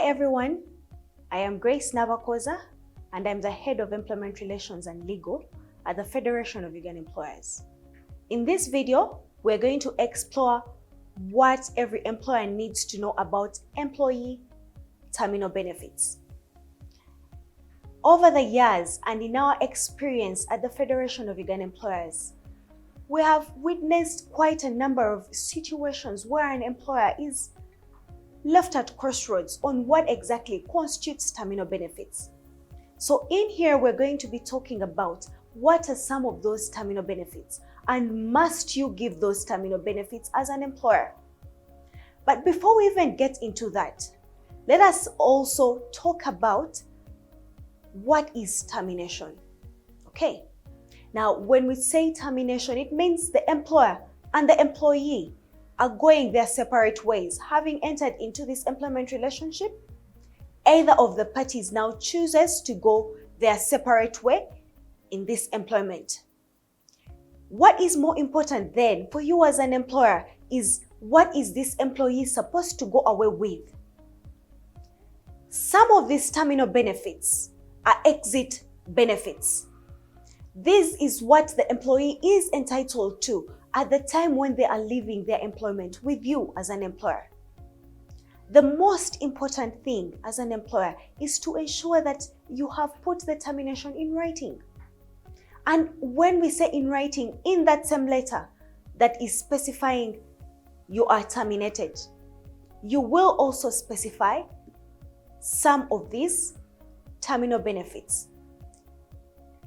everyone, I am Grace Navakoza and I'm the Head of Employment Relations and Legal at the Federation of Ugandan Employers. In this video, we're going to explore what every employer needs to know about employee terminal benefits. Over the years and in our experience at the Federation of Ugandan Employers, we have witnessed quite a number of situations where an employer is left at crossroads on what exactly constitutes terminal benefits. So in here, we're going to be talking about what are some of those terminal benefits and must you give those terminal benefits as an employer. But before we even get into that, let us also talk about what is termination. Okay, now when we say termination, it means the employer and the employee are going their separate ways, having entered into this employment relationship. Either of the parties now chooses to go their separate way in this employment. What is more important then for you as an employer is what is this employee supposed to go away with? Some of these terminal benefits are exit benefits. This is what the employee is entitled to at the time when they are leaving their employment with you as an employer. The most important thing as an employer is to ensure that you have put the termination in writing. And when we say in writing, in that same letter that is specifying you are terminated, you will also specify some of these terminal benefits.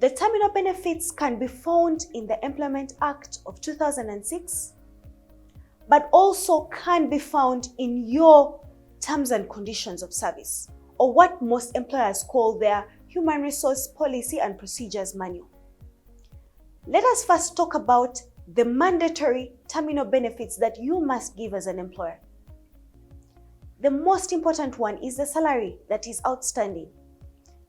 The terminal benefits can be found in the Employment Act of 2006, but also can be found in your terms and conditions of service, or what most employers call their Human Resource Policy and Procedures Manual. Let us first talk about the mandatory terminal benefits that you must give as an employer. The most important one is the salary that is outstanding.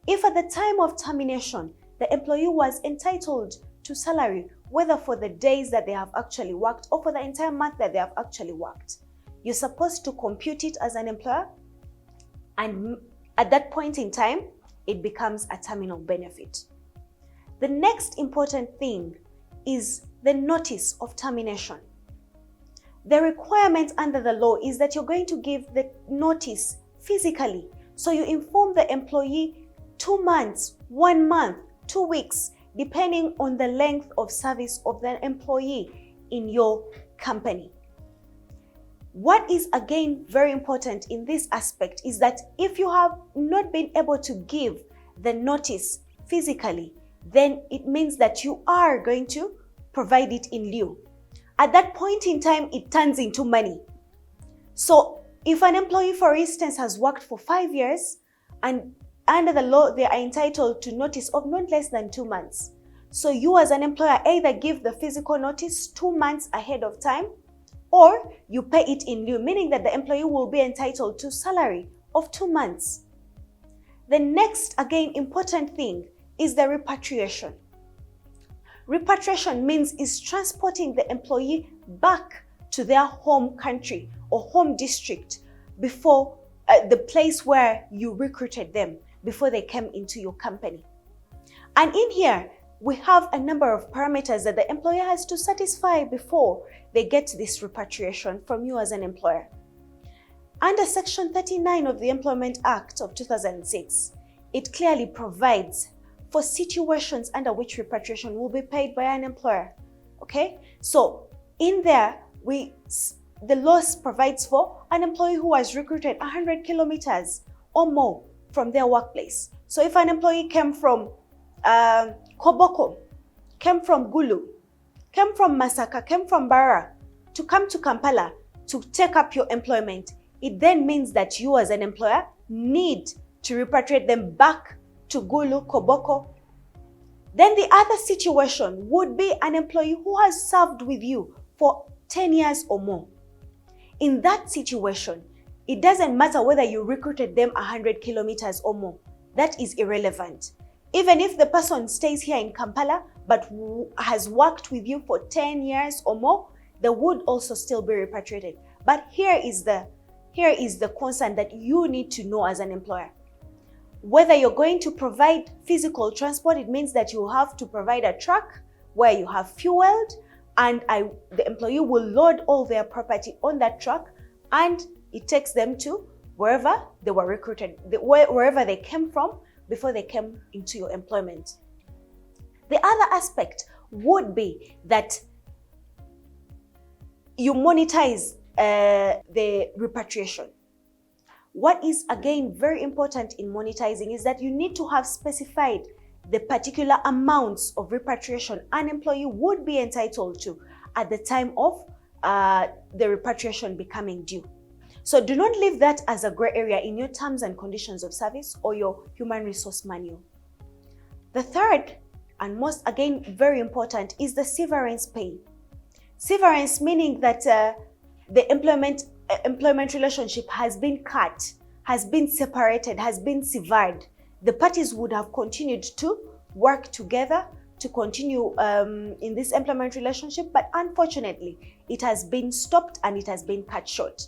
If at the time of termination, the employee was entitled to salary, whether for the days that they have actually worked or for the entire month that they have actually worked, you're supposed to compute it as an employer, and at that point in time, it becomes a terminal benefit. The next important thing is the notice of termination. The requirement under the law is that you're going to give the notice physically. So you inform the employee 2 months, 1 month, 2 weeks, depending on the length of service of the employee in your company. What is again very important in this aspect is that if you have not been able to give the notice physically, then it means that you are going to provide it in lieu. At that point in time, it turns into money. So if an employee, for instance, has worked for 5 years and under the law, they are entitled to notice of not less than 2 months. So you as an employer either give the physical notice 2 months ahead of time, or you pay it in lieu, meaning that the employee will be entitled to salary of 2 months. The next, again, important thing is the repatriation. Repatriation means is transporting the employee back to their home country or home district before the place where you recruited them, before they came into your company. And in here, we have a number of parameters that the employer has to satisfy before they get this repatriation from you as an employer. Under Section 39 of the Employment Act of 2006, it clearly provides for situations under which repatriation will be paid by an employer. Okay? So in there, the law provides for an employee who has recruited 100 kilometers or more from their workplace. So if an employee came from Koboko, came from Gulu, came from Masaka, came from Bara, to come to Kampala to take up your employment, it then means that you as an employer need to repatriate them back to Gulu, Koboko. Then the other situation would be an employee who has served with you for 10 years or more. In that situation, it doesn't matter whether you recruited them 100 kilometers or more. That is irrelevant. Even if the person stays here in Kampala but has worked with you for 10 years or more, they would also still be repatriated. But here is the here is the concern that you need to know as an employer. Whether you're going to provide physical transport, it means that you have to provide a truck where you have fueled, and the employee will load all their property on that truck, and it takes them to wherever they were recruited, wherever they came from before they came into your employment. The other aspect would be that you monetize the repatriation. What is again very important in monetizing is that you need to have specified the particular amounts of repatriation an employee would be entitled to at the time of the repatriation becoming due. So do not leave that as a gray area in your terms and conditions of service or your human resource manual. The third and most, again, very important is the severance pay. Severance meaning that the employment relationship has been cut, has been separated, has been severed. The parties would have continued to work together to continue in this employment relationship, but unfortunately, it has been stopped and it has been cut short.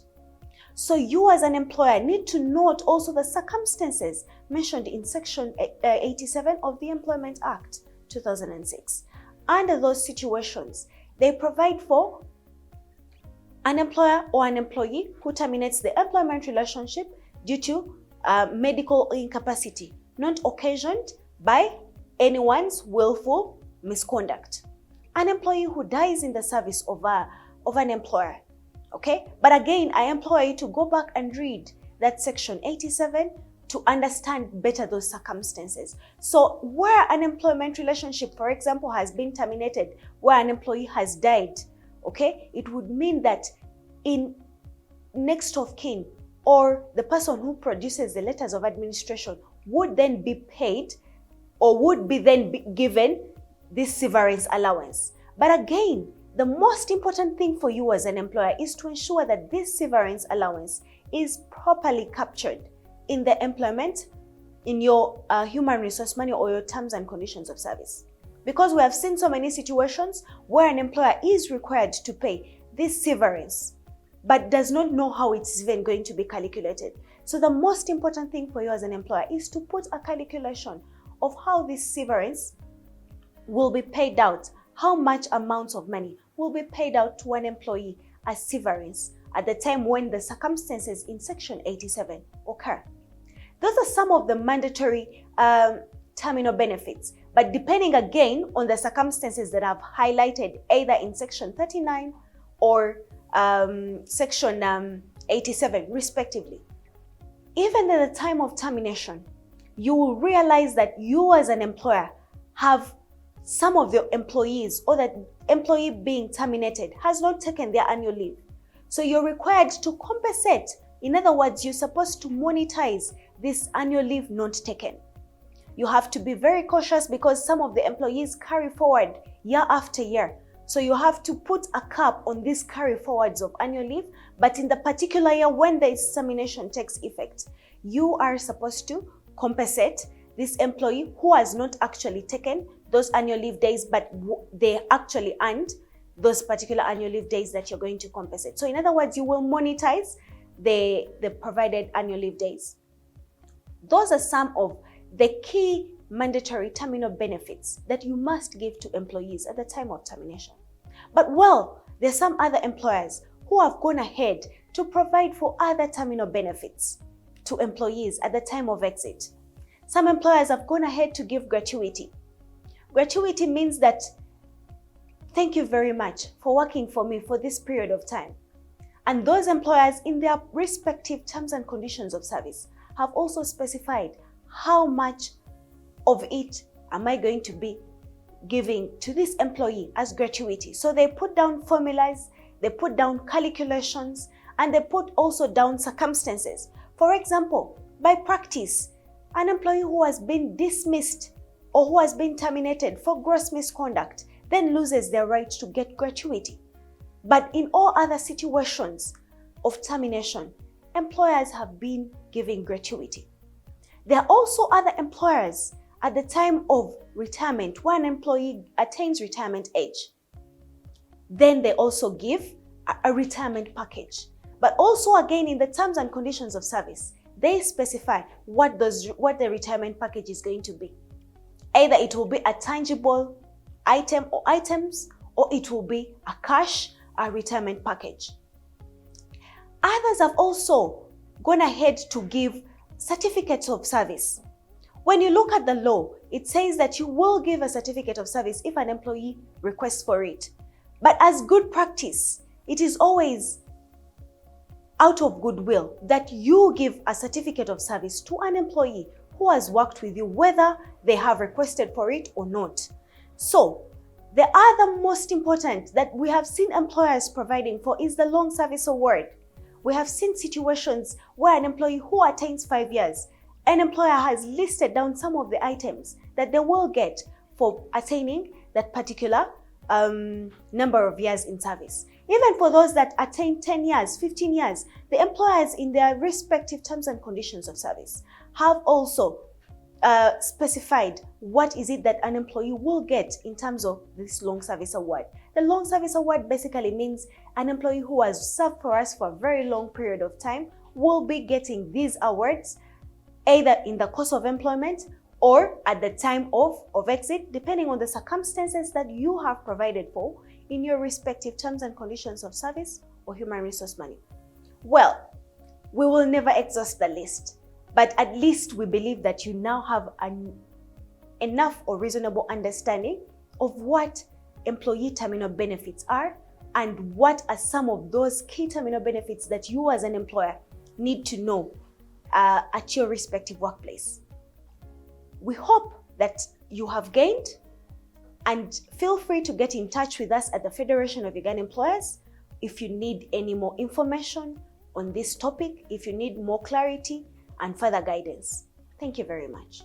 So you as an employer need to note also the circumstances mentioned in Section 87 of the Employment Act 2006. Under those situations, they provide for an employer or an employee who terminates the employment relationship due to medical incapacity, not occasioned by anyone's willful misconduct. An employee who dies in the service of an employer. Okay, but again, I implore you to go back and read that Section 87 to understand better those circumstances. So where an employment relationship, for example, has been terminated, where an employee has died, okay, it would mean that in next of kin or the person who produces the letters of administration would then be paid or would be then be given this severance allowance. But again, the most important thing for you as an employer is to ensure that this severance allowance is properly captured in the employment, in your human resource manual or your terms and conditions of service. Because we have seen so many situations where an employer is required to pay this severance, but does not know how it's even going to be calculated. So the most important thing for you as an employer is to put a calculation of how this severance will be paid out, how much amounts of money will be paid out to an employee as severance at the time when the circumstances in Section 87 occur. Those are some of the mandatory terminal benefits, but depending again on the circumstances that I've highlighted either in Section 39 or Section 87 respectively. Even at the time of termination, you will realize that you as an employer have some of the employees or that employee being terminated has not taken their annual leave. So you're required to compensate. In other words, you're supposed to monetize this annual leave not taken. You have to be very cautious because some of the employees carry forward year after year. So you have to put a cap on these carry forwards of annual leave, but in the particular year when the termination takes effect, you are supposed to compensate this employee who has not actually taken those annual leave days, but they actually earned those particular annual leave days that you're going to compensate. So in other words, you will monetize the provided annual leave days. Those are some of the key mandatory terminal benefits that you must give to employees at the time of termination. But well, there's some other employers who have gone ahead to provide for other terminal benefits to employees at the time of exit. Some employers have gone ahead to give gratuity. Gratuity means that thank you very much for working for me for this period of time. And those employers in their respective terms and conditions of service have also specified how much of it am I going to be giving to this employee as gratuity. So they put down formulas, they put down calculations, and they put also down circumstances. For example, by practice, an employee who has been dismissed or who has been terminated for gross misconduct then loses their right to get gratuity. But in all other situations of termination, employers have been giving gratuity. There are also other employers at the time of retirement, when an employee attains retirement age. Then they also give a retirement package. But also again in the terms and conditions of service, they specify what the retirement package is going to be. Either it will be a tangible item or items, or it will be a cash, a retirement package. Others have also gone ahead to give certificates of service. When you look at the law, it says that you will give a certificate of service if an employee requests for it. But as good practice, it is always out of goodwill that you give a certificate of service to an employee who has worked with you, whether they have requested for it or not. So, the other most important that we have seen employers providing for is the long service award. We have seen situations where an employee who attains 5 years, an employer has listed down some of the items that they will get for attaining that particular number of years in service. Even for those that attain 10 years, 15 years, the employers in their respective terms and conditions of service have also specified what is it that an employee will get in terms of this long service award. The long service award basically means an employee who has served for us for a very long period of time will be getting these awards either in the course of employment or at the time of exit, depending on the circumstances that you have provided for in your respective terms and conditions of service or human resource money. Well, we will never exhaust the list, but at least we believe that you now have enough or reasonable understanding of what employee terminal benefits are and what are some of those key terminal benefits that you as an employer need to know at your respective workplace. We hope that you have gained, and feel free to get in touch with us at the Federation of Ugandan Employers if you need any more information on this topic, if you need more clarity and further guidance. Thank you very much.